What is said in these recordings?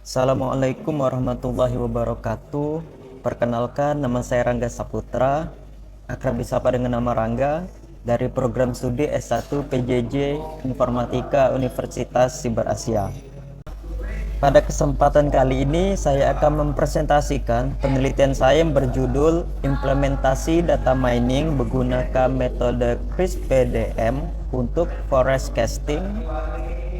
Assalamualaikum warahmatullahi wabarakatuh. Perkenalkan, nama saya Rangga Saputra, akrab disapa dengan nama Rangga, dari program studi S1 PJJ Informatika Universitas Siber Asia. Pada kesempatan kali ini saya akan mempresentasikan penelitian saya yang berjudul Implementasi Data Mining menggunakan metode CRISP-PDM untuk forecasting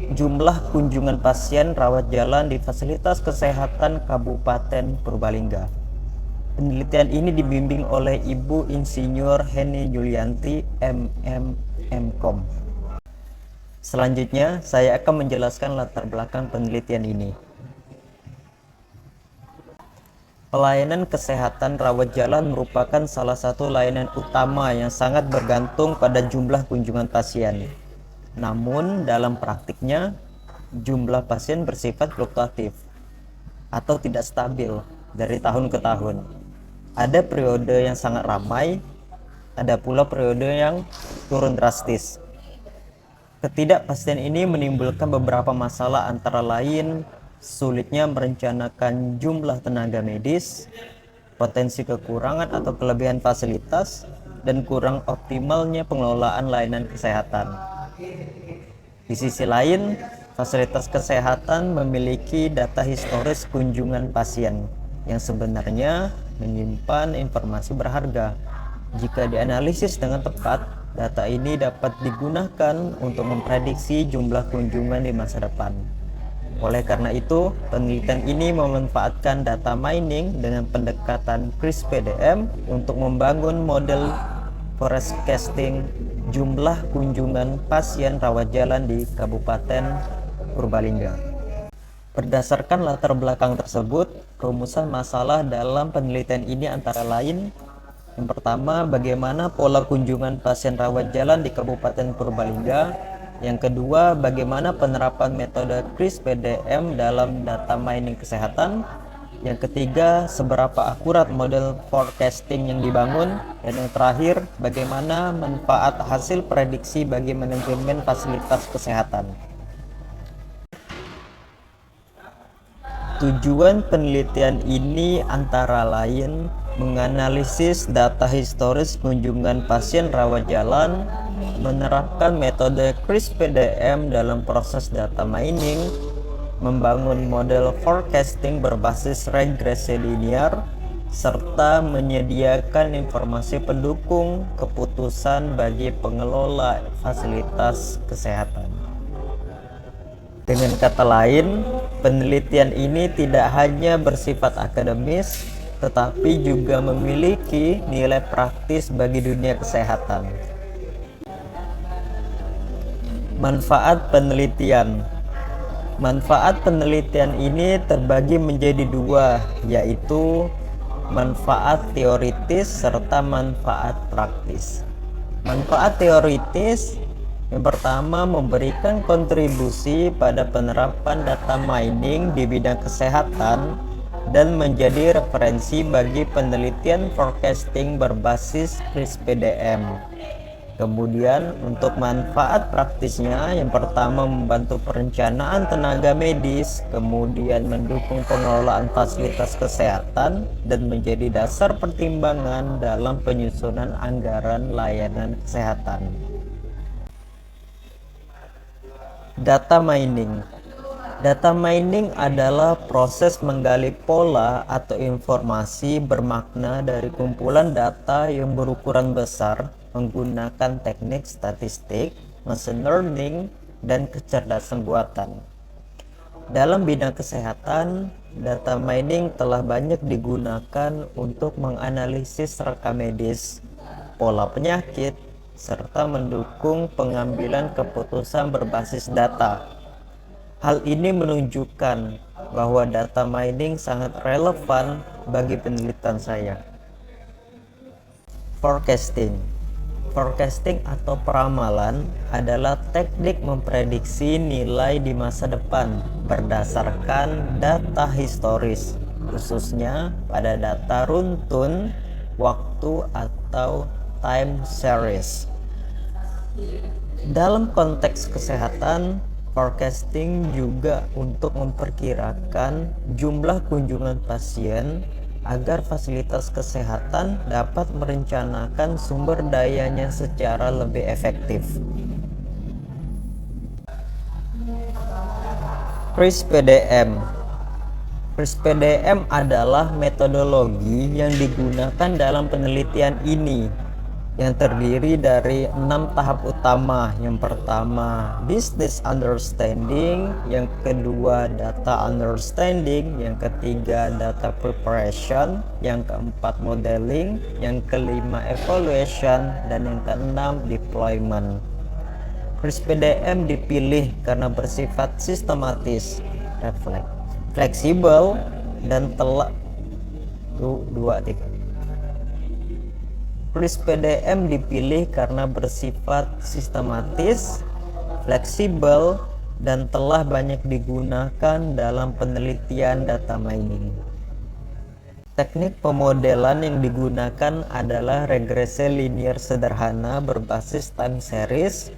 jumlah kunjungan pasien rawat jalan di fasilitas kesehatan Kabupaten Purbalingga. Penelitian ini dibimbing oleh Ibu Insinyur Heni Yulianti, MM, MKom. Selanjutnya, saya akan menjelaskan latar belakang penelitian ini. Pelayanan kesehatan rawat jalan merupakan salah satu layanan utama yang sangat bergantung pada jumlah kunjungan pasien. Namun, dalam praktiknya, jumlah pasien bersifat fluktuatif atau tidak stabil dari tahun ke tahun. Ada periode yang sangat ramai, ada pula periode yang turun drastis. Ketidakpastian ini menimbulkan beberapa masalah, antara lain sulitnya merencanakan jumlah tenaga medis, potensi kekurangan atau kelebihan fasilitas, dan kurang optimalnya pengelolaan layanan kesehatan. Di sisi lain, fasilitas kesehatan memiliki data historis kunjungan pasien yang sebenarnya menyimpan informasi berharga. Jika dianalisis dengan tepat, data ini dapat digunakan untuk memprediksi jumlah kunjungan di masa depan. Oleh karena itu, penelitian ini memanfaatkan data mining dengan pendekatan CRISP-PDM untuk membangun model forecasting jumlah kunjungan pasien rawat jalan di Kabupaten Purbalingga. Berdasarkan latar belakang tersebut, rumusan masalah dalam penelitian ini antara lain: yang pertama, bagaimana pola kunjungan pasien rawat jalan di Kabupaten Purbalingga. Yang kedua, bagaimana penerapan metode CRISP-PDM dalam data mining kesehatan. Yang ketiga, seberapa akurat model forecasting yang dibangun. Dan yang terakhir, bagaimana manfaat hasil prediksi bagi manajemen fasilitas kesehatan. Tujuan penelitian ini antara lain menganalisis data historis kunjungan pasien rawat jalan, menerapkan metode CRISP-PDM dalam proses data mining, membangun model forecasting berbasis regresi linear, serta menyediakan informasi pendukung keputusan bagi pengelola fasilitas kesehatan. Dengan kata lain, penelitian ini tidak hanya bersifat akademis, tetapi juga memiliki nilai praktis bagi dunia kesehatan. Manfaat penelitian. Manfaat penelitian ini terbagi menjadi dua, yaitu manfaat teoritis serta manfaat praktis. Manfaat teoritis yang pertama, memberikan kontribusi pada penerapan data mining di bidang kesehatan dan menjadi referensi bagi penelitian forecasting berbasis CRISP-PDM. Kemudian, untuk manfaat praktisnya, yang pertama membantu perencanaan tenaga medis, kemudian mendukung pengelolaan fasilitas kesehatan, dan menjadi dasar pertimbangan dalam penyusunan anggaran layanan kesehatan. Data mining. Data mining adalah proses menggali pola atau informasi bermakna dari kumpulan data yang berukuran besar menggunakan teknik statistik, machine learning, dan kecerdasan buatan. Dalam bidang kesehatan, data mining telah banyak digunakan untuk menganalisis rekam medis, pola penyakit, serta mendukung pengambilan keputusan berbasis data. Hal ini menunjukkan bahwa data mining sangat relevan bagi penelitian saya. Forecasting. Forecasting atau peramalan adalah teknik memprediksi nilai di masa depan berdasarkan data historis, khususnya pada data runtun waktu atau time series. Dalam konteks kesehatan, Forecasting juga untuk memperkirakan jumlah kunjungan pasien agar fasilitas kesehatan dapat merencanakan sumber dayanya secara lebih efektif. CRISP-PDM. CRISP-PDM adalah metodologi yang digunakan dalam penelitian ini, yang terdiri dari 6 tahap utama. Yang pertama, business understanding, yang kedua, data understanding, yang ketiga, data preparation, yang keempat, modeling, yang kelima, evaluation, dan yang keenam, deployment. CRISP-PDM dipilih karena bersifat sistematis, fleksibel, dan telah CRISP-PDM dipilih karena bersifat sistematis, fleksibel, dan telah banyak digunakan dalam penelitian data mining. Teknik pemodelan yang digunakan adalah regresi linear sederhana berbasis time series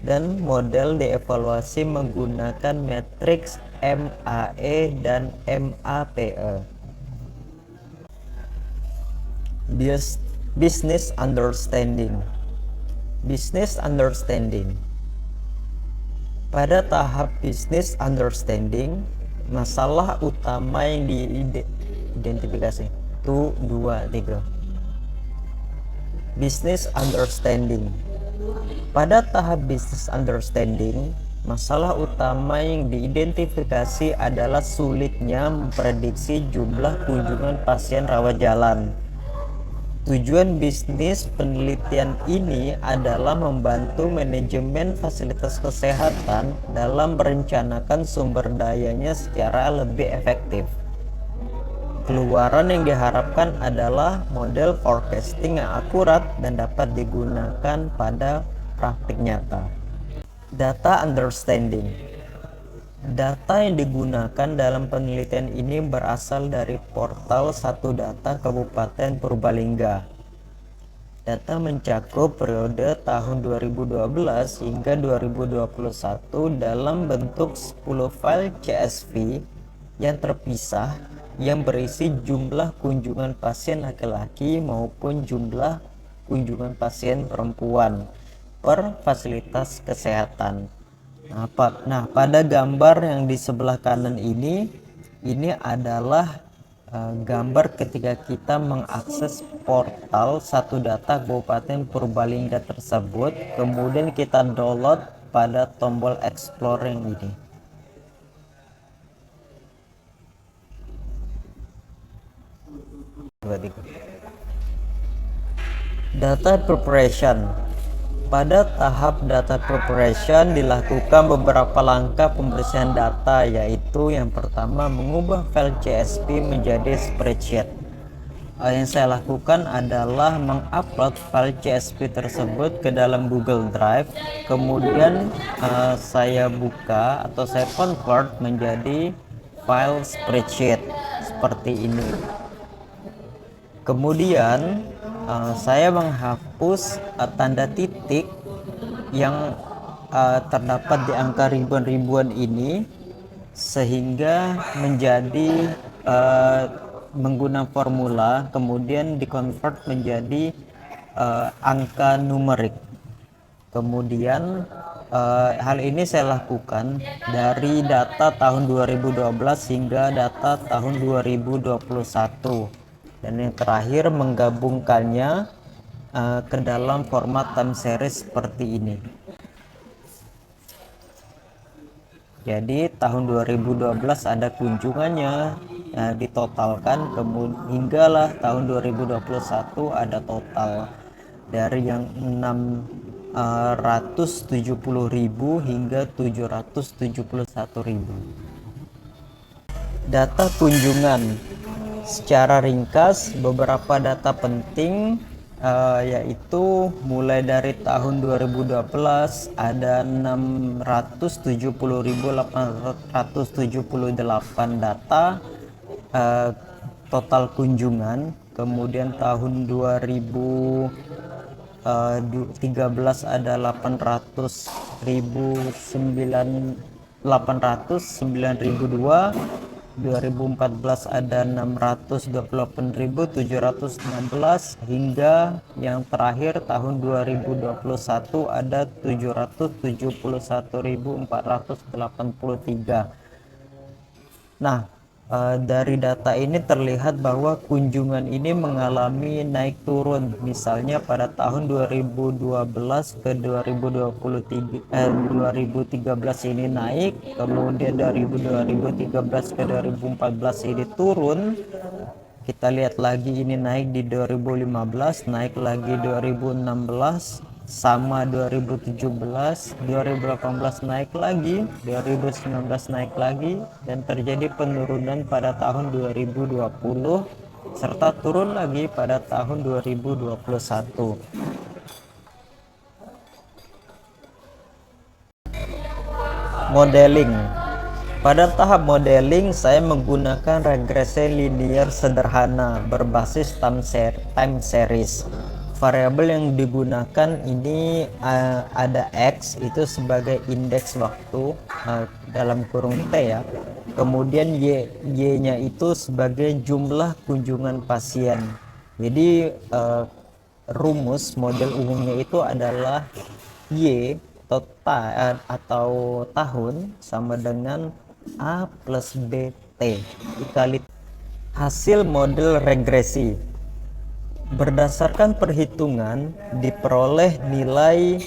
dan model dievaluasi menggunakan matriks MAE dan MAPE. Business understanding. Pada tahap business understanding, masalah utama yang diidentifikasi. 1, 2, 3. Business understanding. Pada tahap business understanding, masalah utama yang diidentifikasi adalah sulitnya memprediksi jumlah kunjungan pasien rawat jalan. Tujuan bisnis penelitian ini adalah membantu manajemen fasilitas kesehatan dalam merencanakan sumber dayanya secara lebih efektif. Keluaran yang diharapkan adalah model forecasting yang akurat dan dapat digunakan pada praktik nyata. Data understanding. Data yang digunakan dalam penelitian ini berasal dari portal Satu Data Kabupaten Purbalingga. Data mencakup periode tahun 2012 hingga 2021 dalam bentuk 10 file CSV yang terpisah yang berisi jumlah kunjungan pasien laki-laki maupun jumlah kunjungan pasien perempuan per fasilitas kesehatan. Nah, pada gambar yang di sebelah kanan ini adalah gambar ketika kita mengakses portal Satu Data Kabupaten Purbalingga tersebut, kemudian kita download pada tombol explore yang ini. Data preparation. Pada tahap data preparation dilakukan beberapa langkah pembersihan data, yaitu yang pertama mengubah file CSV menjadi spreadsheet. Yang saya lakukan adalah mengupload file CSV tersebut ke dalam Google Drive, kemudian saya buka atau saya convert menjadi file spreadsheet seperti ini. Kemudian saya menghapus tanda titik yang terdapat di angka ribuan-ribuan ini, sehingga menjadi menggunakan formula kemudian dikonvert menjadi angka numerik. Kemudian hal ini saya lakukan dari data tahun 2012 hingga data tahun 2021, dan yang terakhir menggabungkannya ke dalam format time series seperti ini. Jadi tahun 2012 ada kunjungannya ditotalkan, kemudian hinggalah tahun 2021 ada total dari yang 670.000 hingga 771.000. Data kunjungan. Secara ringkas, beberapa data penting yaitu mulai dari tahun 2012 ada 670.878 data total kunjungan. Kemudian tahun 2013 ada 800.900 809.002, 2014 ada 628.716, hingga yang terakhir tahun 2021 ada 771.483. Nah, dari data ini terlihat bahwa kunjungan ini mengalami naik turun. Misalnya pada tahun 2012 ke 2023, 2013 ini naik, kemudian dari 2013 ke 2014 ini turun. Kita lihat lagi ini naik di 2015, naik lagi 2016, sama 2017, 2018 naik lagi, 2019 naik lagi, dan terjadi penurunan pada tahun 2020 serta turun lagi pada tahun 2021. Modeling. Pada tahap modeling, saya menggunakan regresi linear sederhana berbasis time series. Variabel yang digunakan ini ada X itu sebagai indeks waktu, dalam kurung T ya. Kemudian Y-nya itu sebagai jumlah kunjungan pasien. Jadi rumus model umumnya itu adalah Y atau tahun sama dengan A plus BT dikali hasil model regresi. Berdasarkan perhitungan diperoleh nilai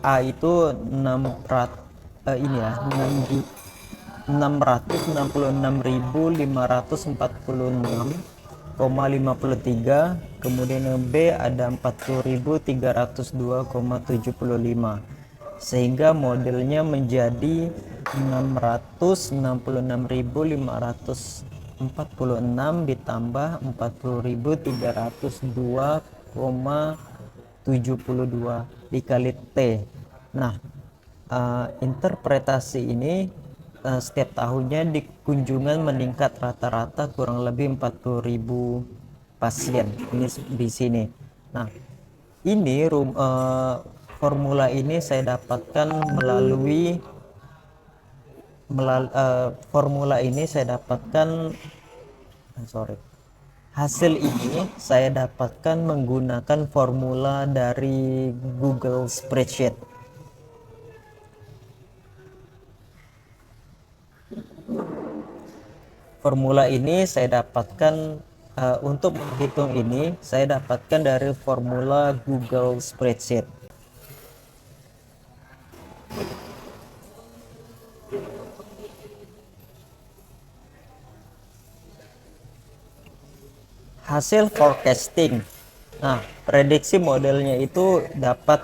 A itu 666.546,53, kemudian yang B ada 40.302,75, sehingga modelnya menjadi 666.546 ditambah 40.302,72 dikali T. Nah, interpretasi ini setiap tahunnya di kunjungan meningkat rata-rata kurang lebih 40.000 pasien ini di sini. Nah, ini formula ini saya dapatkan melalui formula ini saya dapatkan hasil ini saya dapatkan menggunakan formula dari Google Spreadsheet. Formula ini saya dapatkan untuk menghitung ini saya dapatkan dari formula Google Spreadsheet. Hasil forecasting. Nah, prediksi modelnya itu dapat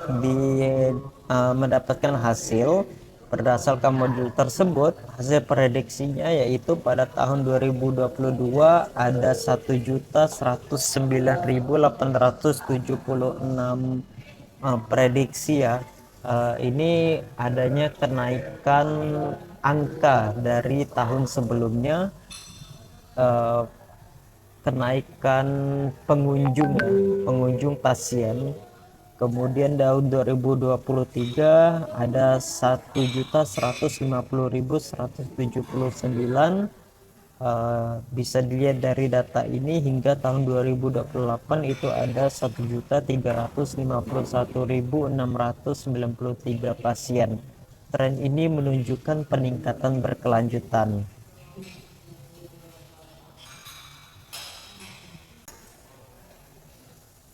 mendapatkan hasil berdasarkan model tersebut. Hasil prediksinya yaitu pada tahun 2022 ada 1.109.876 prediksi ya. Ini adanya kenaikan angka dari tahun sebelumnya, kenaikan pengunjung pasien. Kemudian tahun 2023 ada 1.150.179, bisa dilihat dari data ini hingga tahun 2028 itu ada 1.351.693 pasien. Tren ini menunjukkan peningkatan berkelanjutan.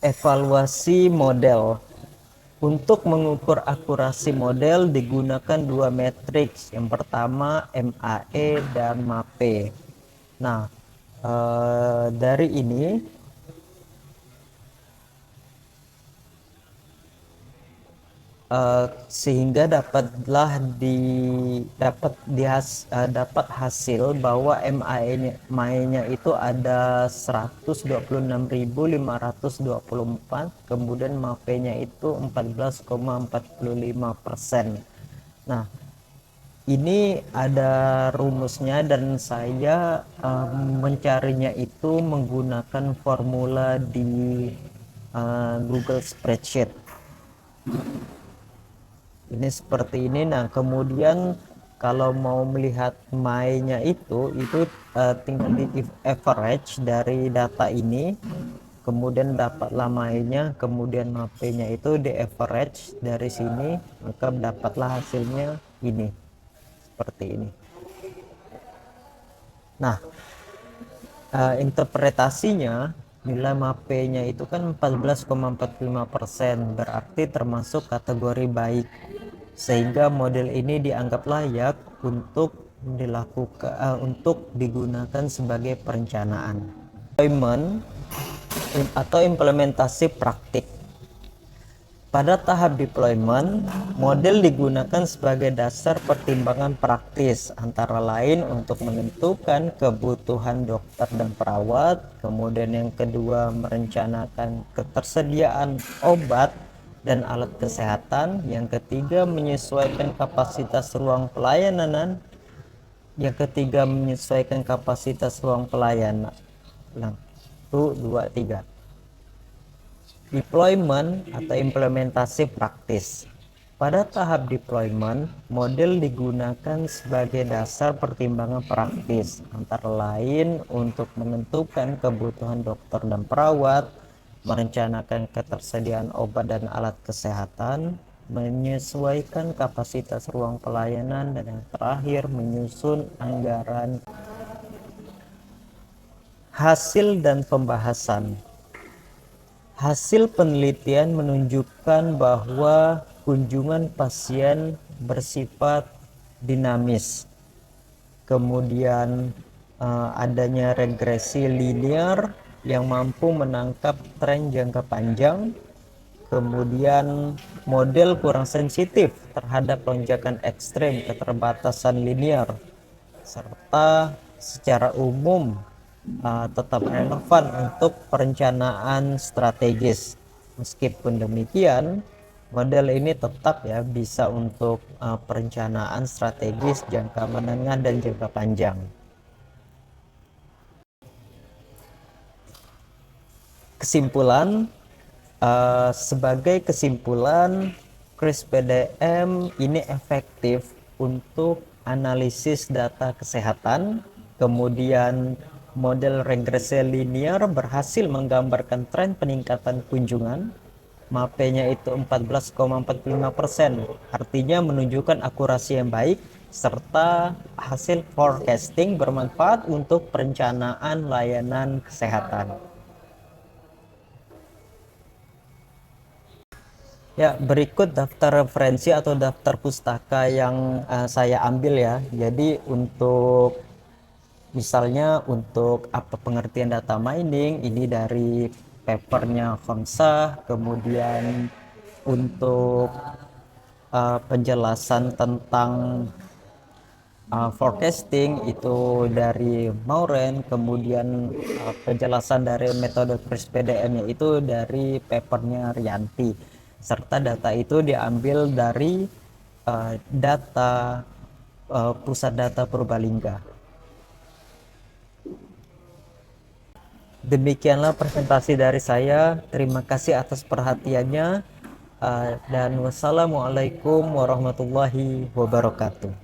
Evaluasi model. Untuk mengukur akurasi model digunakan dua matriks. Yang pertama MAE dan MAPE. Nah, dari ini sehingga dapat hasil bahwa MAE-nya itu ada 126.524, kemudian MAPE-nya itu 14,45%. Nah, ini ada rumusnya dan saya mencarinya itu menggunakan formula di Google Spreadsheet. Ini seperti ini. Nah, kemudian Kalau mau melihat MAE-nya itu tinggal di average dari data ini, kemudian dapatlah MAE-nya, kemudian MAPE-nya itu di average dari sini, maka dapatlah hasilnya ini, seperti ini. Nah, interpretasinya nilai MAPE-nya itu kan 14,45%, berarti termasuk kategori baik, sehingga model ini dianggap layak untuk digunakan sebagai perencanaan deployment atau implementasi praktik. Pada tahap deployment, model digunakan sebagai dasar pertimbangan praktis, antara lain untuk menentukan kebutuhan dokter dan perawat, kemudian yang kedua merencanakan ketersediaan obat dan alat kesehatan, yang ketiga menyesuaikan kapasitas ruang pelayanan, yang ketiga menyesuaikan kapasitas ruang pelayanan. 2, 3. Deployment atau implementasi praktis. Pada tahap deployment, model digunakan sebagai dasar pertimbangan praktis, antara lain untuk menentukan kebutuhan dokter dan perawat, merencanakan ketersediaan obat dan alat kesehatan, menyesuaikan kapasitas ruang pelayanan, dan yang terakhir menyusun anggaran. Hasil dan pembahasan. Hasil penelitian menunjukkan bahwa kunjungan pasien bersifat dinamis. Kemudian adanya regresi linear yang mampu menangkap tren jangka panjang. Kemudian model kurang sensitif terhadap lonjakan ekstrem keterbatasan linear, serta secara umum tetap relevan untuk perencanaan strategis. Meskipun demikian, model ini tetap ya bisa untuk perencanaan strategis jangka menengah dan jangka panjang. Kesimpulan, sebagai kesimpulan, CRISP-PDM ini efektif untuk analisis data kesehatan. Kemudian model regresi linear berhasil menggambarkan tren peningkatan kunjungan. MAPE-nya itu 14,45%, artinya menunjukkan akurasi yang baik, serta hasil forecasting bermanfaat untuk perencanaan layanan kesehatan. Ya, berikut daftar referensi atau daftar pustaka yang saya ambil ya. Jadi untuk misalnya untuk apa pengertian data mining ini dari papernya Khomsah, kemudian untuk penjelasan tentang forecasting itu dari Mauren, kemudian penjelasan dari metode CRISP-PDM itu dari papernya Rianti, serta data itu diambil dari data pusat data Purbalingga. Demikianlah presentasi dari saya. Terima kasih atas perhatiannya, dan wassalamualaikum warahmatullahi wabarakatuh.